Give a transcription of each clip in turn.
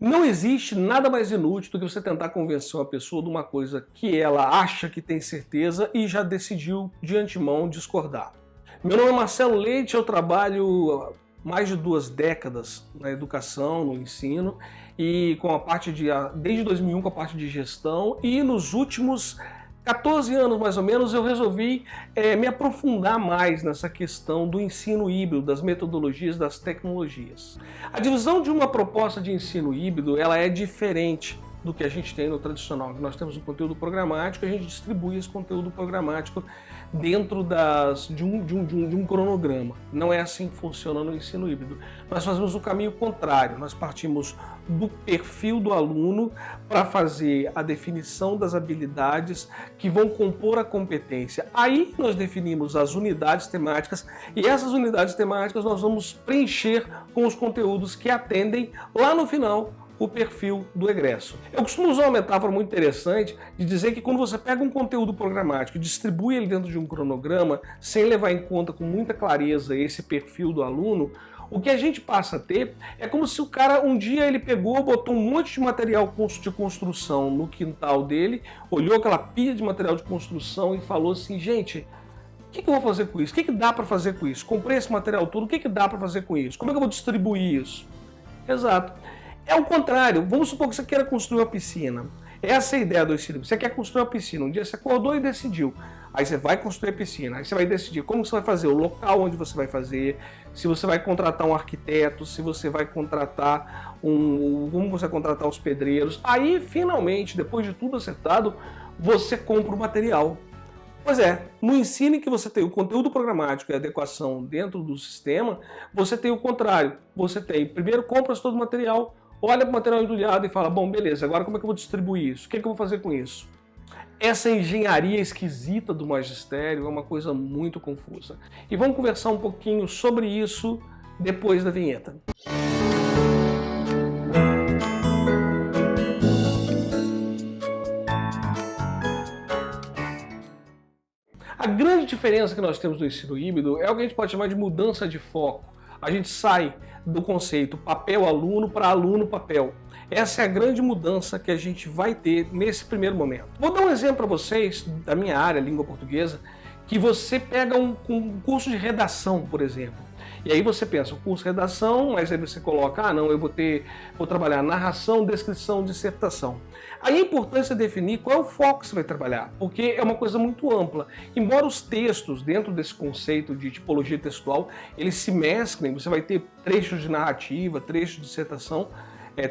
Não existe nada mais inútil do que você tentar convencer uma pessoa de uma coisa que ela acha que tem certeza e já decidiu de antemão discordar. Meu nome é Marcelo Leite, eu trabalho há mais de 2 décadas na educação, no ensino, e com a parte desde 2001 com a parte de gestão, e nos últimos 14 anos mais ou menos eu resolvi me aprofundar mais nessa questão do ensino híbrido, das metodologias, das tecnologias. A divisão de uma proposta de ensino híbrido ela é diferente do que a gente tem no tradicional. Nós temos um conteúdo programático, a gente distribui esse conteúdo programático dentro de um cronograma. Não é assim que funciona no ensino híbrido. Nós fazemos o caminho contrário, nós partimos do perfil do aluno para fazer a definição das habilidades que vão compor a competência. Aí nós definimos as unidades temáticas e essas unidades temáticas nós vamos preencher com os conteúdos que atendem lá no final o perfil do egresso. Eu costumo usar uma metáfora muito interessante de dizer que quando você pega um conteúdo programático e distribui ele dentro de um cronograma, sem levar em conta com muita clareza esse perfil do aluno, o que a gente passa a ter é como se o cara um dia ele pegou, botou um monte de material de construção no quintal dele, olhou aquela pilha de material de construção e falou assim, gente, o que eu vou fazer com isso? O que dá para fazer com isso? Comprei esse material todo, o que dá para fazer com isso? Como é que eu vou distribuir isso? Exato. É o contrário, vamos supor que você queira construir uma piscina. Essa é a ideia do ensino. Você quer construir uma piscina, um dia você acordou e decidiu. Aí você vai construir a piscina, aí você vai decidir como você vai fazer, o local onde você vai fazer, se você vai contratar um arquiteto, se você vai contratar como você vai contratar os pedreiros. Aí, finalmente, depois de tudo acertado, você compra o material. Pois é, no ensino em que você tem o conteúdo programático e a adequação dentro do sistema, você tem o contrário. Você tem, primeiro compra todo o material, olha para o material entulhado e fala, bom, beleza, agora como é que eu vou distribuir isso? O que eu vou fazer com isso? Essa engenharia esquisita do magistério é uma coisa muito confusa. E vamos conversar um pouquinho sobre isso depois da vinheta. A grande diferença que nós temos no ensino híbrido é o que a gente pode chamar de mudança de foco. A gente sai do conceito papel-aluno para aluno-papel. Essa é a grande mudança que a gente vai ter nesse primeiro momento. Vou dar um exemplo para vocês da minha área, língua portuguesa, que você pega um curso de redação, por exemplo. E aí você pensa, o curso de redação, mas aí você coloca, não, eu vou trabalhar narração, descrição, dissertação. Aí é importante você definir qual é o foco que você vai trabalhar, porque é uma coisa muito ampla. Embora os textos, dentro desse conceito de tipologia textual, eles se mesclem, você vai ter trechos de narrativa, trechos de dissertação,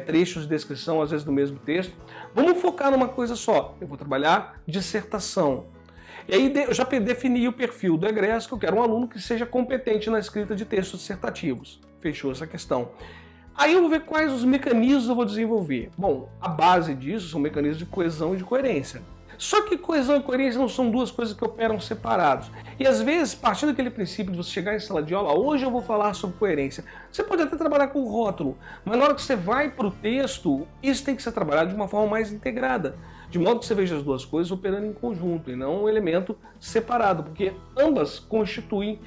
trechos de descrição, às vezes do mesmo texto. Vamos focar numa coisa só, eu vou trabalhar dissertação. E aí eu já defini o perfil do egresso, que eu quero um aluno que seja competente na escrita de textos dissertativos. Fechou essa questão. Aí eu vou ver quais os mecanismos eu vou desenvolver. Bom, a base disso são mecanismos de coesão e de coerência. Só que coesão e coerência não são duas coisas que operam separados. E às vezes, partindo daquele princípio de você chegar em sala de aula, hoje eu vou falar sobre coerência. Você pode até trabalhar com rótulo, mas na hora que você vai para o texto, isso tem que ser trabalhado de uma forma mais integrada. De modo que você veja as duas coisas operando em conjunto e não um elemento separado, porque ambas constituem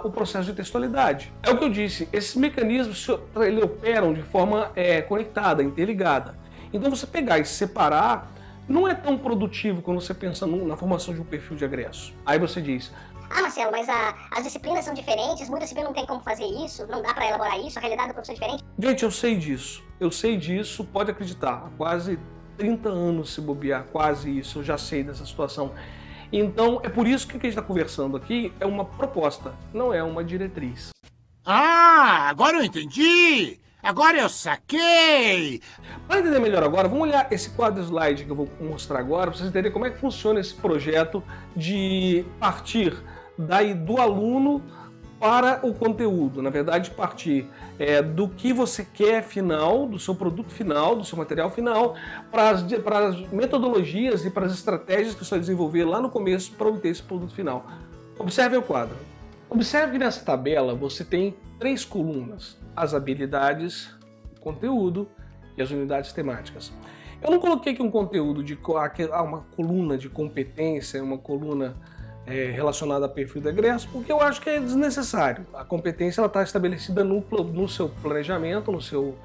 o processo de textualidade. É o que eu disse, esses mecanismos eles operam de forma conectada, interligada. Então você pegar e separar não é tão produtivo quando você pensa na formação de um perfil de egresso. Aí você diz, Marcelo, mas as disciplinas são diferentes, muita disciplina não tem como fazer isso, não dá para elaborar isso, a realidade do professor é diferente. Gente, eu sei disso, pode acreditar, há quase 30 anos se bobear, quase isso, eu já sei dessa situação. Então, é por isso que o que a gente está conversando aqui é uma proposta, não é uma diretriz. Ah, agora eu entendi! Agora eu saquei! Para entender melhor agora, vamos olhar esse quadro slide que eu vou mostrar agora, para vocês entenderem como é que funciona esse projeto de partir do aluno para o conteúdo. Na verdade, partir do que você quer final, do seu produto final, do seu material final, para as metodologias e para as estratégias que você vai desenvolver lá no começo para obter esse produto final. Observe o quadro. Observe que nessa tabela você tem 3 colunas: as habilidades, o conteúdo e as unidades temáticas. Eu não coloquei aqui um conteúdo uma coluna de competência, uma coluna relacionada a perfil do egresso, porque eu acho que é desnecessário. A competência está estabelecida no seu planejamento, no seu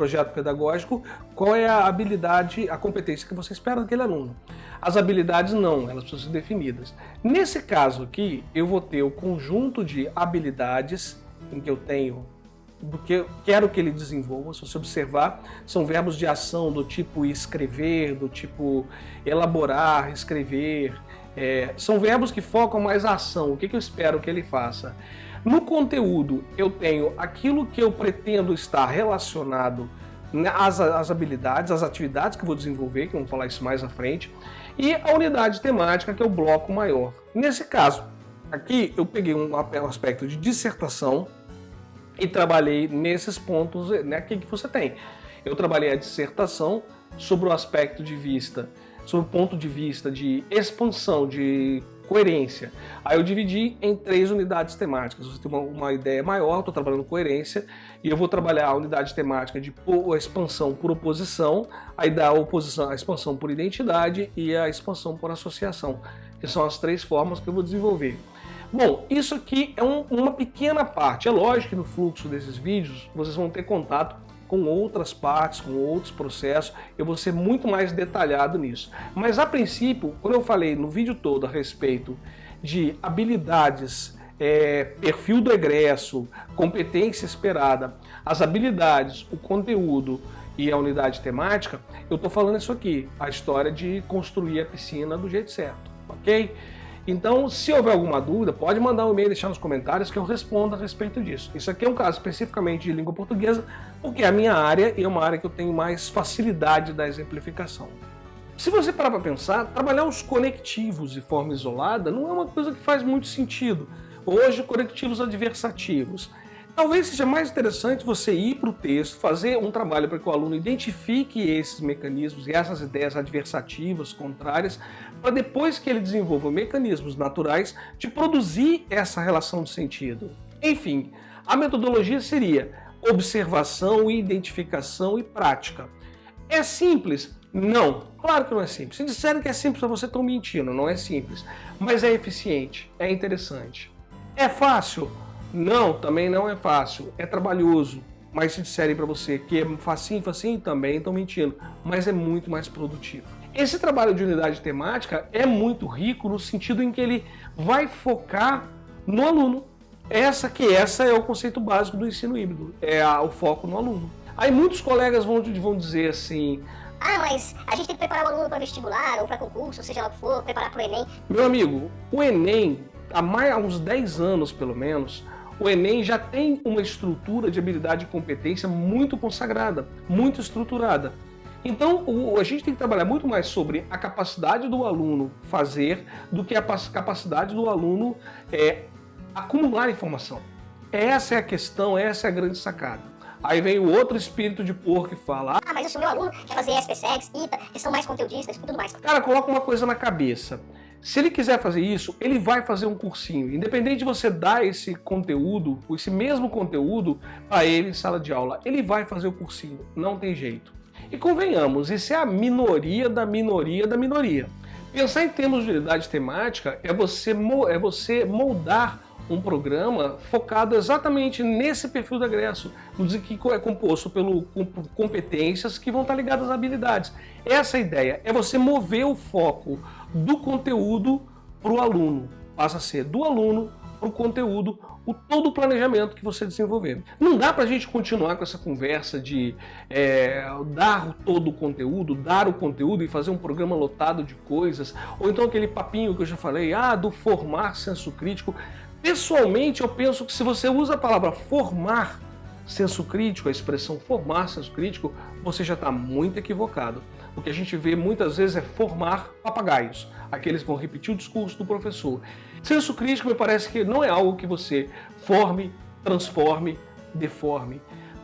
projeto pedagógico, qual é a habilidade, a competência que você espera daquele aluno. As habilidades não, elas precisam ser definidas. Nesse caso aqui, eu vou ter o conjunto de habilidades em que eu tenho, do que eu quero que ele desenvolva. Se você observar, são verbos de ação do tipo escrever, do tipo elaborar, escrever. São verbos que focam mais a ação, o que eu espero que ele faça. No conteúdo, eu tenho aquilo que eu pretendo estar relacionado às habilidades, às atividades que eu vou desenvolver, que vamos falar isso mais à frente, e a unidade temática, que é o bloco maior. Nesse caso, aqui eu peguei um aspecto de dissertação e trabalhei nesses pontos, né, que você tem. Eu trabalhei a dissertação sobre o aspecto de vista, sobre o ponto de vista de expansão, de coerência. Aí eu dividi em 3 unidades temáticas. Você tem uma ideia maior, estou trabalhando coerência, e eu vou trabalhar a unidade temática de expansão por oposição, aí dá a expansão por identidade e a expansão por associação, que são as 3 formas que eu vou desenvolver. Bom, isso aqui é uma pequena parte. É lógico que no fluxo desses vídeos vocês vão ter contato com outras partes, com outros processos, eu vou ser muito mais detalhado nisso. Mas a princípio, quando eu falei no vídeo todo a respeito de habilidades, perfil do egresso, competência esperada, as habilidades, o conteúdo e a unidade temática, eu estou falando isso aqui, a história de construir a piscina do jeito certo, ok? Então, se houver alguma dúvida, pode mandar um e-mail e deixar nos comentários que eu respondo a respeito disso. Isso aqui é um caso especificamente de língua portuguesa, porque é a minha área e é uma área que eu tenho mais facilidade da exemplificação. Se você parar para pensar, trabalhar os conectivos de forma isolada não é uma coisa que faz muito sentido. Hoje, conectivos adversativos. Talvez seja mais interessante você ir para o texto, fazer um trabalho para que o aluno identifique esses mecanismos e essas ideias adversativas, contrárias, para depois que ele desenvolva mecanismos naturais de produzir essa relação de sentido. Enfim, a metodologia seria observação, identificação e prática. É simples? Não, claro que não é simples. Se disserem que é simples para você, estão mentindo, não é simples. Mas é eficiente, é interessante. É fácil? Não, também não é fácil, é trabalhoso, mas se disserem para você que é facinho, também estão mentindo, mas é muito mais produtivo. Esse trabalho de unidade temática é muito rico no sentido em que ele vai focar no aluno. Essa é o conceito básico do ensino híbrido, o foco no aluno. Aí muitos colegas vão dizer assim: ah, mas a gente tem que preparar o aluno para vestibular ou para concurso, seja lá o que for, preparar para o Enem. Meu amigo, o Enem, há uns 10 anos pelo menos, o Enem já tem uma estrutura de habilidade e competência muito consagrada, muito estruturada. Então, a gente tem que trabalhar muito mais sobre a capacidade do aluno fazer do que a capacidade do aluno acumular informação. Essa é a questão, essa é a grande sacada. Aí vem o outro espírito de porco que fala: ah, mas o meu aluno quer fazer SPSEX, ITA, que são mais conteudistas e tudo mais. Cara, coloca uma coisa na cabeça. Se ele quiser fazer isso, ele vai fazer um cursinho. Independente de você dar esse conteúdo, esse mesmo conteúdo, para ele em sala de aula, ele vai fazer o cursinho. Não tem jeito. E convenhamos, isso é a minoria da minoria da minoria. Pensar em termos de unidade temática é você moldar um programa focado exatamente nesse perfil do egresso, que é composto por competências que vão estar ligadas às habilidades. Essa é a ideia, é você mover o foco do conteúdo para o aluno. Passa a ser do aluno para o conteúdo, todo o planejamento que você desenvolver. Não dá para a gente continuar com essa conversa de dar todo o conteúdo, dar o conteúdo e fazer um programa lotado de coisas, ou então aquele papinho que eu já falei, do formar senso crítico. Pessoalmente, eu penso que se você usa a palavra formar senso crítico, a expressão formar senso crítico, você já está muito equivocado. O que a gente vê muitas vezes é formar papagaios, aqueles que vão repetir o discurso do professor. Senso crítico me parece que não é algo que você forme, transforme, deforme.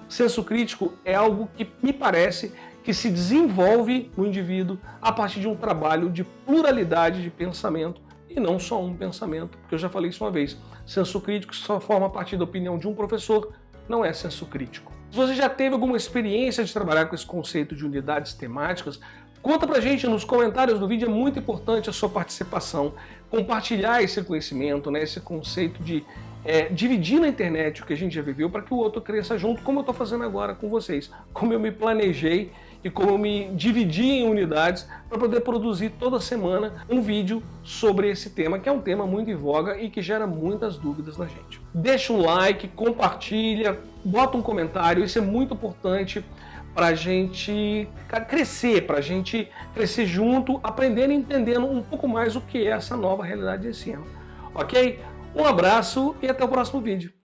Senso crítico é algo que me parece que se desenvolve no indivíduo a partir de um trabalho de pluralidade de pensamento, e não só um pensamento, porque eu já falei isso uma vez. Senso crítico só forma a partir da opinião de um professor, não é senso crítico. Se você já teve alguma experiência de trabalhar com esse conceito de unidades temáticas, conta pra gente nos comentários do vídeo, é muito importante a sua participação, compartilhar esse conhecimento, esse conceito de dividir na internet o que a gente já viveu para que o outro cresça junto, como eu estou fazendo agora com vocês. Como eu me planejei e como eu me dividi em unidades para poder produzir toda semana um vídeo sobre esse tema, que é um tema muito em voga e que gera muitas dúvidas na gente. Deixa um like, compartilha, bota um comentário, isso é muito importante para a gente crescer junto, aprendendo e entendendo um pouco mais o que é essa nova realidade de ensino. Ok? Um abraço e até o próximo vídeo.